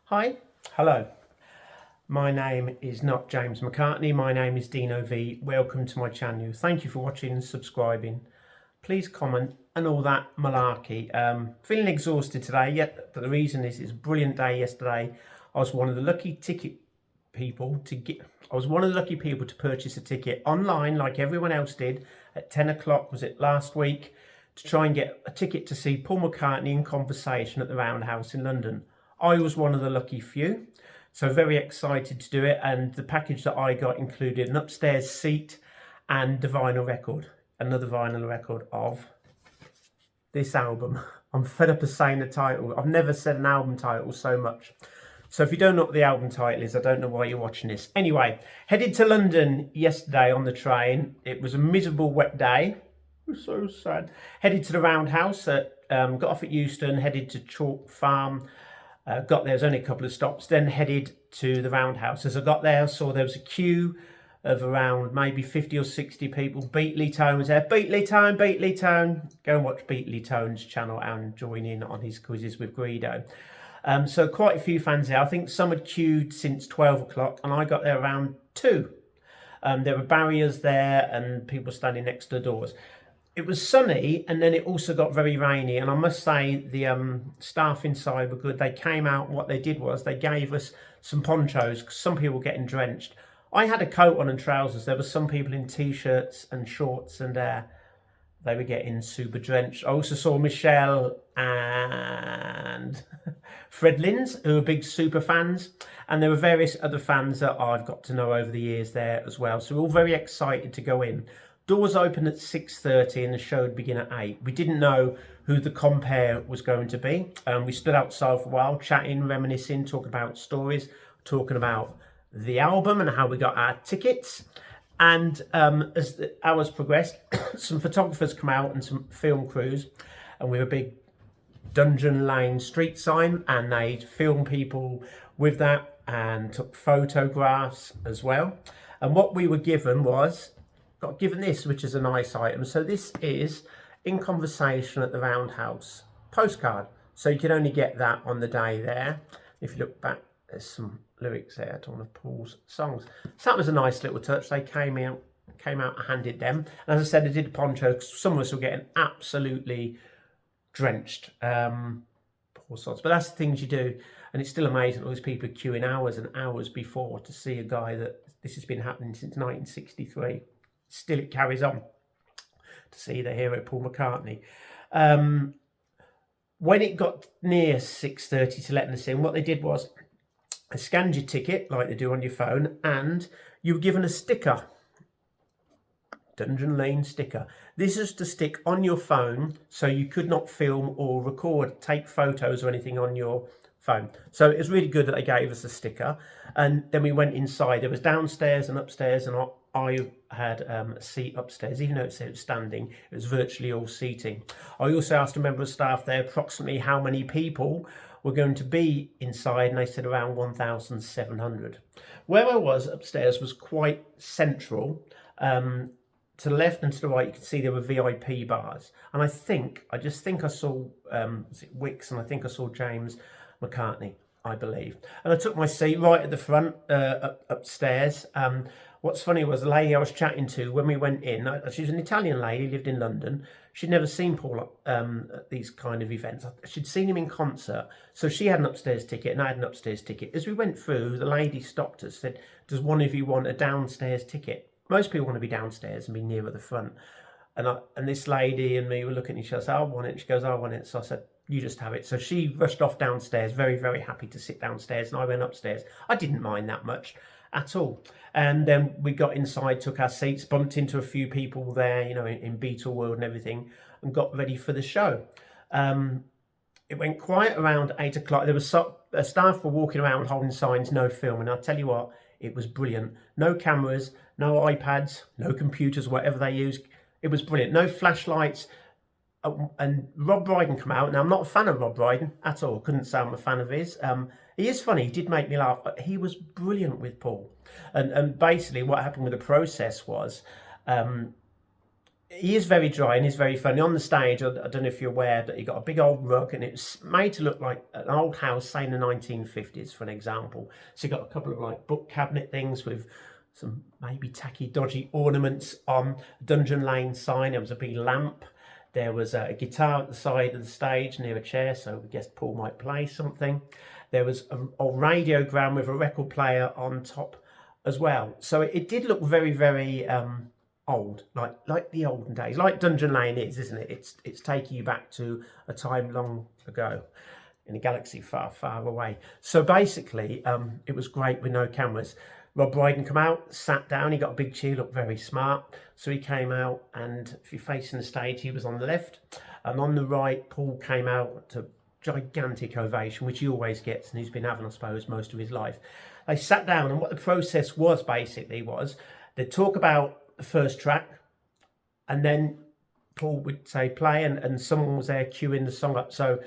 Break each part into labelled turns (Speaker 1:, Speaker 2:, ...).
Speaker 1: Hi, hello. My name is not James McCartney. My name is Dino Vee. Welcome to my channel. Thank you for watching and subscribing. Please comment and all that malarkey. Feeling exhausted today, yet the reason is it's a brilliant day yesterday. I was one of the lucky people to purchase a ticket online like everyone else did at 10 o'clock, was it last week, to try and get a ticket to see Paul McCartney in conversation at the Roundhouse in London. I was one of the lucky few, so very excited to do it, and the package that I got included an upstairs seat and the vinyl record, another vinyl record of this album. I'm fed up of saying the title. I've never said an album title so much. So if you don't know what the album title is, I don't know why you're watching this. Anyway, headed to London yesterday on the train. It was a miserable wet day. It was so sad. Headed to the Roundhouse, got off at Euston, headed to Chalk Farm. Got there, was only a couple of stops, then headed to the Roundhouse. As I got there, I saw there was a queue of around maybe 50 or 60 people. Beatley Tone was there. Beatley Tone. Go and watch Beatley Tone's channel and join in on his quizzes with Greedo. So quite a few fans there. I think some had queued since 12 o'clock and I got there around 2. There were barriers there and people standing next to the doors. It was sunny and then it also got very rainy, and I must say the staff inside were good. They came out, what they did was they gave us some ponchos because some people were getting drenched. I had a coat on and trousers. There were some people in t-shirts and shorts and they were getting super drenched. I also saw Michelle and Fred Lins, who are big super fans, and there were various other fans that I've got to know over the years there as well. So we're all very excited to go in. Doors open at 6:30 and the show would begin at 8. We didn't know who the compare was going to be. We stood outside for a while, chatting, reminiscing, talking about stories, talking about the album and how we got our tickets. And as the hours progressed, some photographers come out and some film crews, and we have a big Dugeon Lane street sign, and they film people with that and took photographs as well. And what we were given was, got given this, which is a nice item. So this is In Conversation at the Roundhouse postcard. So you can only get that on the day there. If you look back, there's some lyrics there to one of Paul's songs. So that was a nice little touch. They came out and handed them. And as I said, I did a poncho because some of us were getting absolutely drenched. Poor sods. But that's the things you do. And it's still amazing all these people are queuing hours and hours before to see a guy that this has been happening since 1963. Still it carries on to see the hero Paul McCartney. When it got near 6:30 to letting us in, what they did was they scanned your ticket like they do on your phone, and you were given a sticker, Dugeon Lane sticker. This is to stick on your phone so you could not film or record, take photos or anything on your phone. So it was really good that they gave us a sticker. And then we went inside. There was downstairs and upstairs, and I had a seat upstairs. Even though it said it was standing, it was virtually all seating. I also asked a member of staff there approximately how many people were going to be inside, and they said around 1,700. Where I was upstairs was quite central. To the left and to the right, you could see there were VIP bars. And I just think I saw Wicks, and I think I saw James McCartney, I believe. And I took my seat right at the front, upstairs. What's funny was the lady I was chatting to when we went in, she was an Italian lady, lived in London. She'd never seen Paul at these kind of events. She'd seen him in concert. So she had an upstairs ticket and I had an upstairs ticket. As we went through, the lady stopped us, said, does one of you want a downstairs ticket? Most people want to be downstairs and be nearer the front. And this lady and me were looking at each other. I said, I want it. And she goes, I want it. So I said, you just have it. So she rushed off downstairs, very, very happy to sit downstairs. And I went upstairs. I didn't mind that much at all. And then we got inside, took our seats, bumped into a few people there, you know, in Beatle World and everything, and got ready for the show. It went quiet around 8 o'clock. There was staff were walking around holding signs, no film. And I'll tell you what, it was brilliant. No cameras, no iPads, no computers, whatever they use. It was brilliant. No flashlights. And Rob Brydon come out. Now, I'm not a fan of Rob Brydon at all. Couldn't say I'm a fan of his. He is funny. He did make me laugh. But he was brilliant with Paul. And basically what happened with the process was he is very dry and he's very funny. On the stage, I don't know if you're aware, but he got a big old rug and it's made to look like an old house, say in the 1950s, for an example. So you got a couple of like book cabinet things with some maybe tacky, dodgy ornaments on. Dugeon Lane sign, there was a big lamp. There was a guitar at the side of the stage near a chair, so we guess Paul might play something. There was a radiogram with a record player on top as well. So it did look very, very old, like the olden days, like Dugeon Lane is, isn't it? It's taking you back to a time long ago in a galaxy far, far away. So basically, it was great with no cameras. Rob Brydon come out, sat down, he got a big cheer, looked very smart. So he came out, and if you're facing the stage, he was on the left. And on the right, Paul came out to gigantic ovation, which he always gets, and he's been having, I suppose, most of his life. They sat down, and what the process was basically was they'd talk about the first track, and then Paul would say play, and someone was there queuing the song up. So,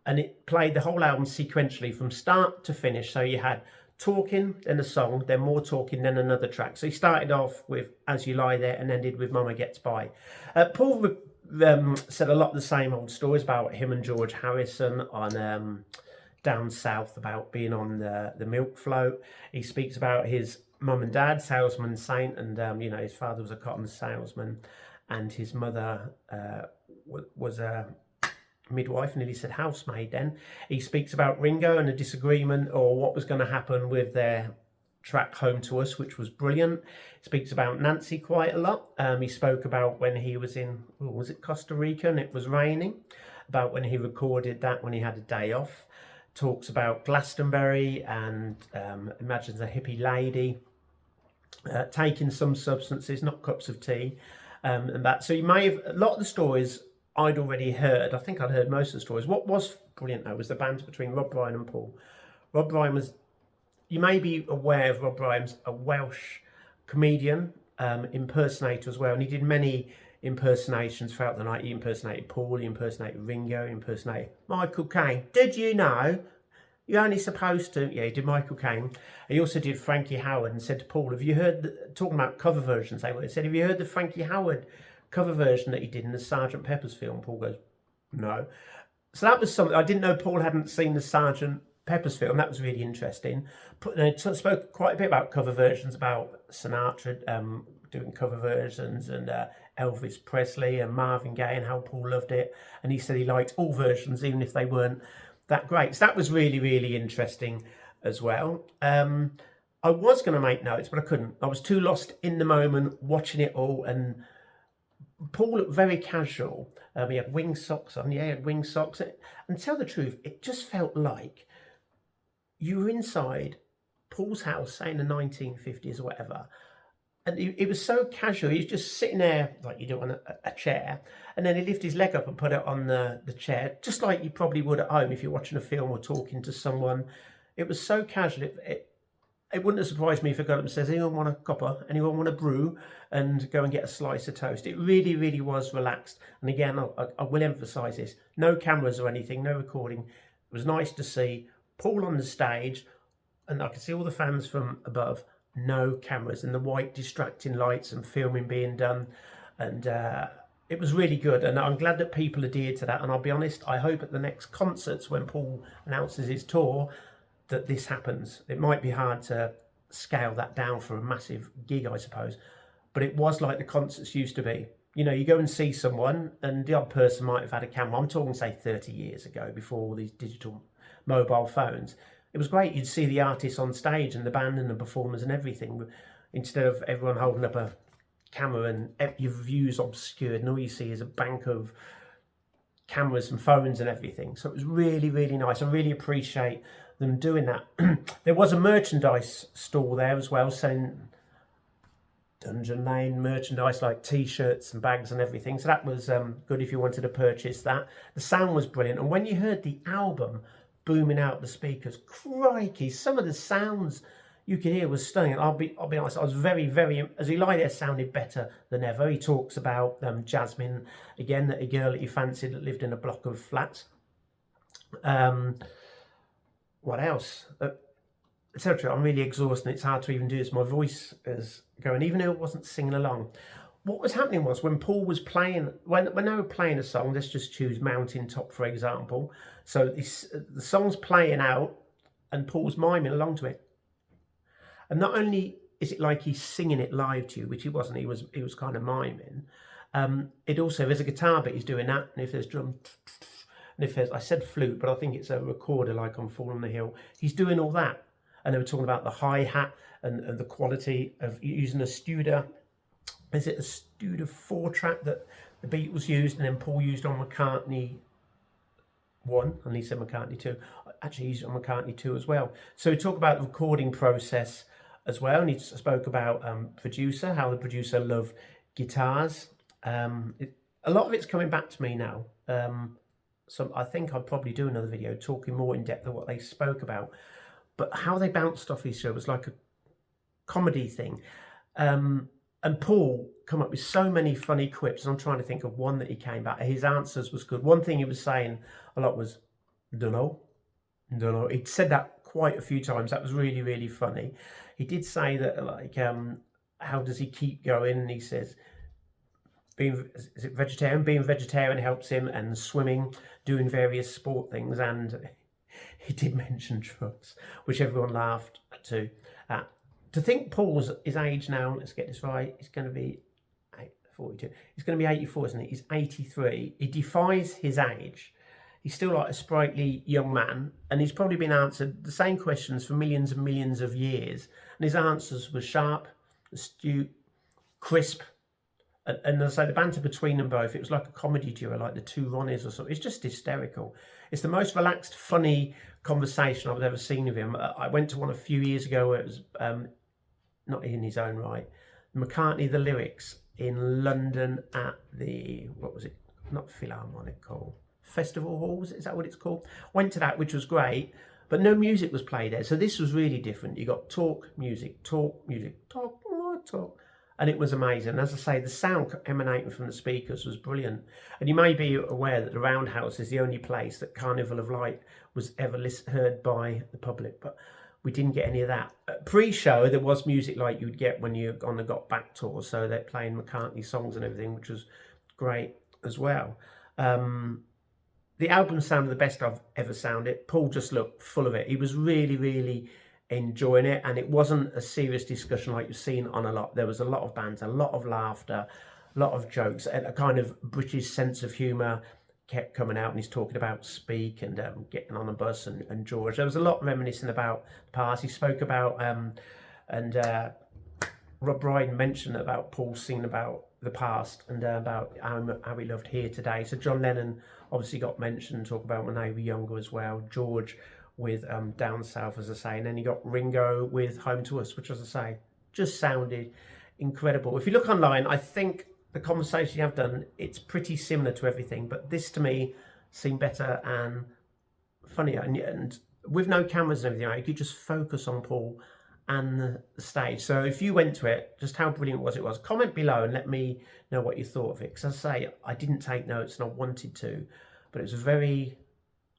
Speaker 1: and it played the whole album sequentially from start to finish. So you had talking, then a song, then more talking, then another track. So he started off with As You Lie There and ended with Mama Gets By. Paul said a lot of the same old stories about him and George Harrison on down south, about being on the milk float. He speaks about his mum and dad, salesman saint, and you know, his father was a cotton salesman and his mother was a midwife, nearly said housemaid then. He speaks about Ringo and a disagreement or what was going to happen with their track Home to Us, which was brilliant. He speaks about Nancy quite a lot. He spoke about when he was in, was it Costa Rica, and it was raining, about when he recorded that when he had a day off. Talks about Glastonbury and imagines a hippie lady taking some substances, not cups of tea, and that. So you may have, a lot of the stories I'd already heard. I think I'd heard most of the stories. What was brilliant though was the banter between Rob Brydon and Paul. Rob Brydon was, you may be aware of Rob Brydon's a Welsh comedian, impersonator as well, and he did many impersonations throughout the night. He impersonated Paul, he impersonated Ringo, he impersonated Michael Caine. Did you know? You're only supposed to. Yeah, he did Michael Caine. He also did Frankie Howard and said to Paul, have you heard, talking about cover versions, they said, have you heard the Frankie Howard cover version that he did in the Sergeant Pepper's film? Paul goes, no. So that was something, I didn't know Paul hadn't seen the Sergeant Pepper's film. That was really interesting. They spoke quite a bit about cover versions, about Sinatra doing cover versions, and Elvis Presley and Marvin Gaye, and how Paul loved it. And he said he liked all versions, even if they weren't that great. So that was really, really interesting as well. I was going to make notes, but I couldn't. I was too lost in the moment watching it all, and Paul looked very casual. He had wing socks on. Yeah, he had wing socks. And to tell the truth, it just felt like you were inside Paul's house, say in the 1950s or whatever. And it was so casual. He was just sitting there like you do on a chair. And then he lifted his leg up and put it on the chair, just like you probably would at home if you're watching a film or talking to someone. It was so casual. It wouldn't have surprised me if he got up and says, anyone want a copper? Anyone want a brew? And go and get a slice of toast. It really, really was relaxed. And again, I will emphasise this. No cameras or anything, no recording. It was nice to see Paul on the stage, and I could see all the fans from above. No cameras and the white distracting lights and filming being done. And it was really good. And I'm glad that people adhered to that. And I'll be honest, I hope at the next concerts when Paul announces his tour, that this happens. It might be hard to scale that down for a massive gig, I suppose, but it was like the concerts used to be. You know, you go and see someone and the odd person might have had a camera. I'm talking, say, 30 years ago, before all these digital mobile phones. It was great. You'd see the artists on stage and the band and the performers and everything, instead of everyone holding up a camera and your view's obscured and all you see is a bank of cameras and phones and everything. So it was really, really nice. I really appreciate them doing that. There was a merchandise stall there as well, selling Dugeon Lane merchandise like t-shirts and bags and everything. So that was good if you wanted to purchase that. The sound was brilliant. And when you heard the album booming out the speakers, crikey, some of the sounds you could hear was stunning. And I'll be honest, I was very, very, As You Lie There sounded better than ever. He talks about Jasmine, again, that a girl that he fancied that lived in a block of flats. What else? Etc. I'm really exhausted. It's hard to even do this. My voice is going, even though it wasn't singing along. what was happening was when Paul was playing, when they were playing a song, let's just choose Mountain Top for example. So the song's playing out and Paul's miming along to it. And not only is it like he's singing it live to you, which he wasn't, he was kind of miming. It also, there's a guitar bit, he's doing that, and if there's drum, and if there's, I said flute, but I think it's a recorder like on Fall on the Hill, he's doing all that. And they were talking about the hi-hat and the quality of using a Studer. Is it a Studer 4-track that the Beatles used and then Paul used on McCartney 1, and he said McCartney 2. Actually, he's on McCartney 2 as well. So we talk about the recording process as well, and he spoke about producer, how the producer loved guitars. A lot of it's coming back to me now. So I think I'll probably do another video talking more in depth of what they spoke about. But how they bounced off each other was like a comedy thing. And Paul come up with so many funny quips, and I'm trying to think of one that he came back. His answers was good. One thing he was saying a lot was, dunno. He'd said that quite a few times. That was really, really funny. He did say that, like, how does he keep going? And he says, is it vegetarian? Being vegetarian helps him, and swimming, doing various sport things, and he did mention drugs, which everyone laughed to. To think Paul's his age now, let's get this right, he's going to be 42. He's going to be 84, isn't he? He's 83. He defies his age. He's still like a sprightly young man, and he's probably been answered the same questions for millions and millions of years. And his answers were sharp, astute, crisp. And as I say, the banter between them both, it was like a comedy duo, like the two Ronnies or something. It's just hysterical. It's the most relaxed, funny conversation I've ever seen of him. I went to one a few years ago where it was not in his own right, McCartney, the lyrics in London at the, what was it? Not Philharmonic Hall. Festival Hall, is that what it's called? Went to that, which was great, but no music was played there. So this was really different. You got talk, music, talk, music, talk, more talk. And it was amazing. As I say, the sound emanating from the speakers was brilliant. And you may be aware that the Roundhouse is the only place that Carnival of Light was ever heard by the public, but we didn't get any of that. Pre-show, there was music like you'd get when you're on the Got Back tour, so they're playing McCartney songs and everything, which was great as well. The album sounded the best I've ever sounded. Paul just looked full of it. He was really, really enjoying it, and it wasn't a serious discussion like you've seen on a lot. There was a lot of banter, a lot of laughter, a lot of jokes, and a kind of British sense of humour kept coming out, and he's talking about Speak and getting on a bus and George. There was a lot reminiscing about the past. He spoke about, Rob Brydon mentioned about Paul singing about the past and about how he loved Here Today. So John Lennon obviously got mentioned, talk about when they were younger as well. George with Down South, as I say, and then you got Ringo with Home to Us, which, as I say, just sounded incredible. If you look online, I think the conversation you have done, it's pretty similar to everything, but this to me seemed better and funnier, and with no cameras and everything, you could just focus on Paul and the stage. So if you went to it, just how brilliant it was. Comment below and let me know what you thought of it, because as I say, I didn't take notes and I wanted to, but it was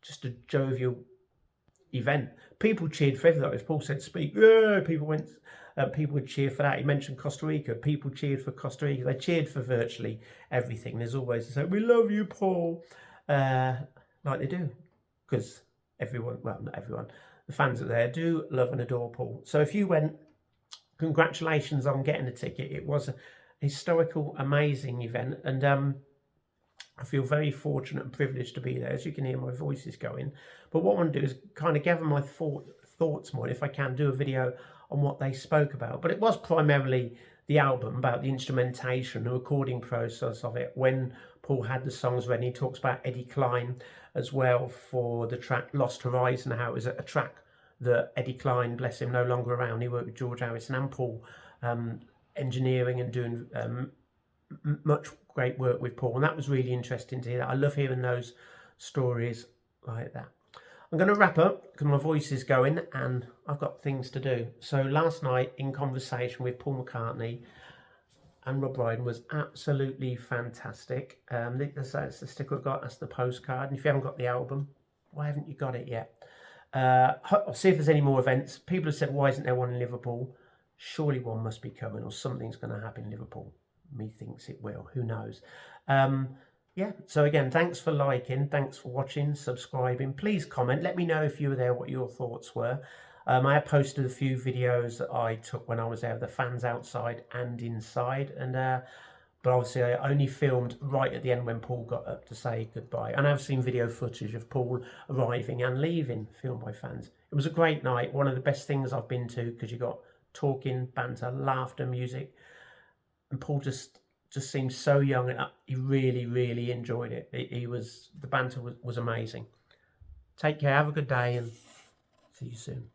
Speaker 1: just a jovial event. People cheered for everything. If Paul said Speak, yeah, people would cheer for that. He mentioned Costa Rica. People cheered for Costa Rica. They cheered for virtually everything. There's always to say, we love you, Paul, like they do, because everyone, well, not everyone, the fans out there do love and adore Paul. So if you went, congratulations on getting a ticket. It was a historical, amazing event, and I feel very fortunate and privileged to be there. As you can hear, my voice is going. But what I want to do is kind of gather my thoughts more, if I can, do a video on what they spoke about. But it was primarily the album, about the instrumentation, the recording process of it. When Paul had the songs ready, he talks about Eddie Klein as well for the track Lost Horizon, how it was a track that Eddie Klein, bless him, no longer around. He worked with George Harrison and Paul, engineering and doing much great work with Paul, and that was really interesting to hear that. I love hearing those stories like that. I'm going to wrap up because my voice is going and I've got things to do. So last night in conversation with Paul McCartney and Rob Brydon was absolutely fantastic. That's the sticker I've got, that's the postcard, and if you haven't got the album, why haven't you got it yet? I'll see if there's any more events. People have said, why isn't there one in Liverpool? Surely one must be coming, or something's going to happen in Liverpool. Methinks it will. Who knows? Yeah, so again, thanks for liking, thanks for watching, subscribing. Please comment, let me know if you were there, what your thoughts were. I have posted a few videos that I took when I was there, the fans outside and inside, and but obviously I only filmed right at the end when Paul got up to say goodbye. And I've seen video footage of Paul arriving and leaving, filmed by fans. It was a great night, one of the best things I've been to, because you got talking, banter, laughter, music, and Paul just seemed so young, and he really enjoyed it. The banter was amazing. Take care, have a good day, and see you soon.